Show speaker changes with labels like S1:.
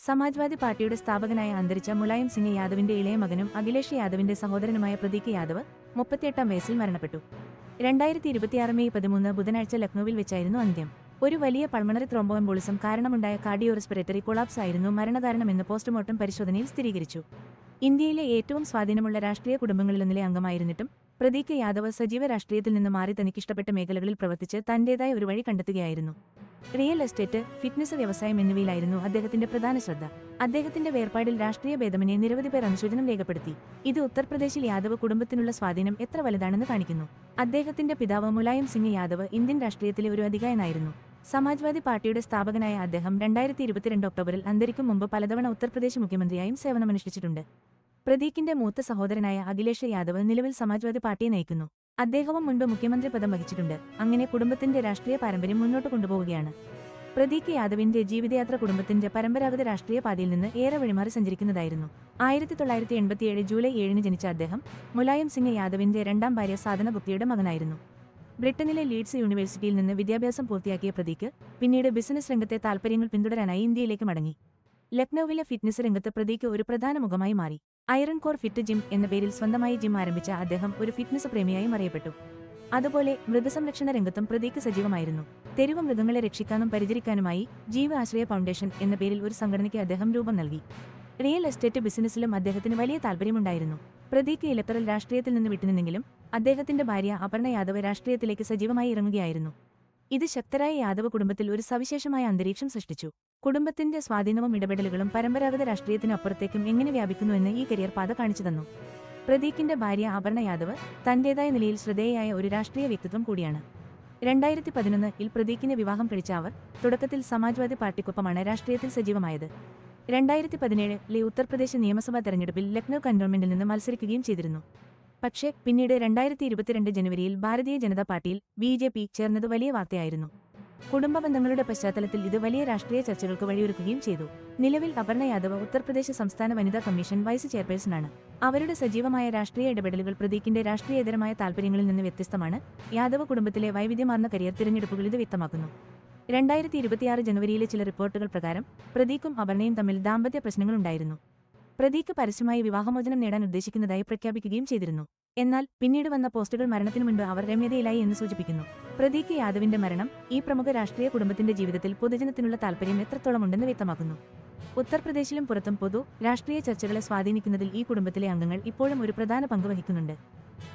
S1: സമാജ്വാദി പാർട്ടിയുടെ സ്ഥാപകനായ അന്തരിച്ച മുലായം സിംഗ് യാദവിന്റെ ഇളയ മകനും അഖിലേഷ് യാദവിന്റെ സഹോദരനുമായ പ്രദീക് യാദവ് 38-ാം വയസ്സിൽ മരണപ്പെട്ടു. 2026 മെയ് 13 ബുധനാഴ്ച ലക്നൌവിൽ വെച്ചായിരുന്നു അന്ത്യം. ഒരു വലിയ പൾമണറി ത്രോംബോഎംബോളിസം കാരണമുണ്ടായ കാർഡിയോ റെസ്പിറേറ്ററി കൊളാപ്സ് ആയിരുന്നു മരണകാരണമെന്ന് പോസ്റ്റ്മോർട്ടം പരിശോധനയിൽ സ്ഥിരീകരിച്ചു. ഇന്ത്യയിലെ ഏറ്റവും സ്വാധീനമുള്ള രാഷ്ട്രീയ കുടുംബങ്ങളിലൊന്നിലെ അംഗമായിരുന്നിട്ടും പ്രദീക് യാദവ് സജീവ രാഷ്ട്രീയത്തിൽ നിന്ന് മാറി തനിക്കിഷ്ടപ്പെട്ട മേഖലകളിൽ പ്രവർത്തിച്ച് തന്റേതായ ഒരു വഴി കണ്ടെത്തുകയായിരുന്നു. റിയൽ എസ്റ്റേറ്റ്, ഫിറ്റ്നസ് വ്യവസായം എന്നിവയിലായിരുന്നു അദ്ദേഹത്തിന്റെ പ്രധാന ശ്രദ്ധ. അദ്ദേഹത്തിന്റെ വേർപാടിൽ രാഷ്ട്രീയ ഭേദമന്യേ നിരവധി പേർ അനുശോചനം രേഖപ്പെടുത്തി. ഇത് ഉത്തർപ്രദേശിൽ യാദവ് കുടുംബത്തിനുള്ള സ്വാധീനം എത്ര വലുതാണെന്ന് കാണിക്കുന്നു. അദ്ദേഹത്തിന്റെ പിതാവ് മുലായം സിംഗ് യാദവ് ഇന്ത്യൻ രാഷ്ട്രീയത്തിലെ ഒരു അധികായനായിരുന്നു. സമാജ്വാദി പാർട്ടിയുടെ സ്ഥാപകനായ അദ്ദേഹം 2022 ഒക്ടോബറിൽ അന്തരിക്കും മുമ്പ് പലതവണ ഉത്തർപ്രദേശ് മുഖ്യമന്ത്രിയായും സേവനമനുഷ്ഠിച്ചിട്ടുണ്ട്. പ്രദീകിന്റെ മൂത്ത സഹോദരനായ അഖിലേഷ് യാദവ് നിലവിൽ സമാജ്വാദി പാർട്ടിയെ നയിക്കുന്നു. അദ്ദേഹവും മുൻപ് മുഖ്യമന്ത്രി പദം വഹിച്ചിട്ടുണ്ട്. അങ്ങനെ കുടുംബത്തിന്റെ രാഷ്ട്രീയ പാരമ്പര്യം മുന്നോട്ട് കൊണ്ടുപോവുകയാണ്. പ്രദീക് യാദവിന്റെ ജീവിതയാത്ര കുടുംബത്തിന്റെ പരമ്പരാഗത രാഷ്ട്രീയ പാതയിൽ നിന്ന് ഏറെ വഴിമാറി സഞ്ചരിക്കുന്നതായിരുന്നു. 1987 ജൂലൈ 7 ജനിച്ച അദ്ദേഹം മുലായം സിംഗ് യാദവിന്റെ രണ്ടാം ഭാര്യ സാധന ഗുപ്തയുടെ മകനായിരുന്നു. ബ്രിട്ടനിലെ ലീഡ്സ് യൂണിവേഴ്സിറ്റിയിൽ നിന്ന് വിദ്യാഭ്യാസം പൂർത്തിയാക്കിയ പ്രദീക് പിന്നീട് ബിസിനസ് രംഗത്തെ താൽപര്യങ്ങൾ പിന്തുടരാനായി ഇന്ത്യയിലേക്ക് മടങ്ങി. ലക്നൌവിലെ ഫിറ്റ്നസ് രംഗത്ത് പ്രദീക് ഒരു പ്രധാന മുഖമായി മാറി. ഐറൺ കോർ ഫിറ്റ് ജിം എന്ന പേരിൽ സ്വന്തമായി ജിം ആരംഭിച്ച അദ്ദേഹം ഒരു ഫിറ്റ്നസ് പ്രേമിയായും അറിയപ്പെട്ടു. അതുപോലെ മൃഗസംരക്ഷണ രംഗത്തും പ്രദീക് സജീവമായിരുന്നു. തെരുവ് മൃഗങ്ങളെ രക്ഷിക്കാനും പരിചരിക്കാനുമായി ജീവ ആശ്രയ ഫൗണ്ടേഷൻ എന്ന പേരിൽ ഒരു സംഘടനയ്ക്ക് അദ്ദേഹം രൂപം നൽകി. റിയൽ എസ്റ്റേറ്റ് ബിസിനസ്സിലും അദ്ദേഹത്തിന് വലിയ താൽപര്യമുണ്ടായിരുന്നു. പ്രദീക് ഇലക്ടറൽ രാഷ്ട്രീയത്തിൽ നിന്ന് വിട്ടുനിന്നെങ്കിലും അദ്ദേഹത്തിന്റെ ഭാര്യ അപർണ യാദവ് രാഷ്ട്രീയത്തിലേക്ക് സജീവമായി ഇറങ്ങുകയായിരുന്നു. ഇത് ശക്തരായ യാദവ് കുടുംബത്തിൽ ഒരു സവിശേഷമായ അന്തരീക്ഷം സൃഷ്ടിച്ചു. കുടുംബത്തിന്റെ സ്വാധീനവും ഇടപെടലുകളും പരമ്പരാഗത രാഷ്ട്രീയത്തിന് അപ്പുറത്തേക്കും എങ്ങനെ വ്യാപിക്കുന്നുവെന്ന് ഈ കരിയർ പാത കാണിച്ചു തന്നു. പ്രദീകിന്റെ ഭാര്യ അപർണ യാദവ് തന്റേതായ നിലയിൽ ശ്രദ്ധേയയായ ഒരു രാഷ്ട്രീയ വ്യക്തിത്വം കൂടിയാണ്. 2011 പ്രദീകിനെ വിവാഹം കഴിച്ച അവർ തുടക്കത്തിൽ സമാജ്വാദി പാർട്ടിക്കൊപ്പമാണ് രാഷ്ട്രീയത്തിൽ സജീവമായത്. 2017 ഉത്തർപ്രദേശ് നിയമസഭാ തെരഞ്ഞെടുപ്പിൽ ലക്നൌ കന്റോൺമെന്റിൽ നിന്ന് മത്സരിക്കുകയും ചെയ്തിരുന്നു. പക്ഷേ പിന്നീട് 2022 ജനുവരിയിൽ ഭാരതീയ ജനതാ പാർട്ടിയിൽ BJP ചേർന്നത് വലിയ വാർത്തയായിരുന്നു. കുടുംബ ബന്ധങ്ങളുടെ പശ്ചാത്തലത്തിൽ ഇത് വലിയ രാഷ്ട്രീയ ചർച്ചകൾക്ക് വഴിയൊരുക്കുകയും ചെയ്തു. നിലവിൽ അപർണ യാദവ് ഉത്തർപ്രദേശ് സംസ്ഥാന വനിതാ കമ്മീഷൻ വൈസ് ചെയർപേഴ്സണാണ്. അവരുടെ സജീവമായ രാഷ്ട്രീയ ഇടപെടലുകൾ പ്രദീകിന്റെ രാഷ്ട്രീയേതരമായ താൽപര്യങ്ങളിൽ നിന്ന് വ്യത്യസ്തമാണ്. യാദവ് കുടുംബത്തിലെ വൈവിധ്യമാർന്ന കരിയർ തിരഞ്ഞെടുപ്പുകൾ ഇത് വ്യക്തമാക്കുന്നു. 2026 ജനുവരിയിലെ ചില റിപ്പോർട്ടുകൾ പ്രകാരം പ്രദീകും അപർണയും തമ്മിൽ ദാമ്പത്യ പ്രശ്നങ്ങളുണ്ടായിരുന്നു. പ്രദീക് പരസ്യമായി വിവാഹമോചനം നേടാൻ ഉദ്ദേശിക്കുന്നതായി പ്രഖ്യാപിക്കുകയും ചെയ്തിരുന്നു. എന്നാൽ പിന്നീട് വന്ന പോസ്റ്റുകൾ മരണത്തിനു മുൻപ് അവർ രമ്യതയിലായി എന്ന് സൂചിപ്പിക്കുന്നു. പ്രദീക് യാദവിന്റെ മരണം ഈ പ്രമുഖ രാഷ്ട്രീയ കുടുംബത്തിന്റെ ജീവിതത്തിൽ പൊതുജനത്തിനുള്ള താൽപര്യം എത്രത്തോളമുണ്ടെന്ന് വ്യക്തമാക്കുന്നു. ഉത്തർപ്രദേശിലും പുറത്തും രാഷ്ട്രീയ ചർച്ചകളെ സ്വാധീനിക്കുന്നതിൽ ഈ കുടുംബത്തിലെ അംഗങ്ങൾ ഇപ്പോഴും ഒരു പ്രധാന പങ്ക് വഹിക്കുന്നുണ്ട്.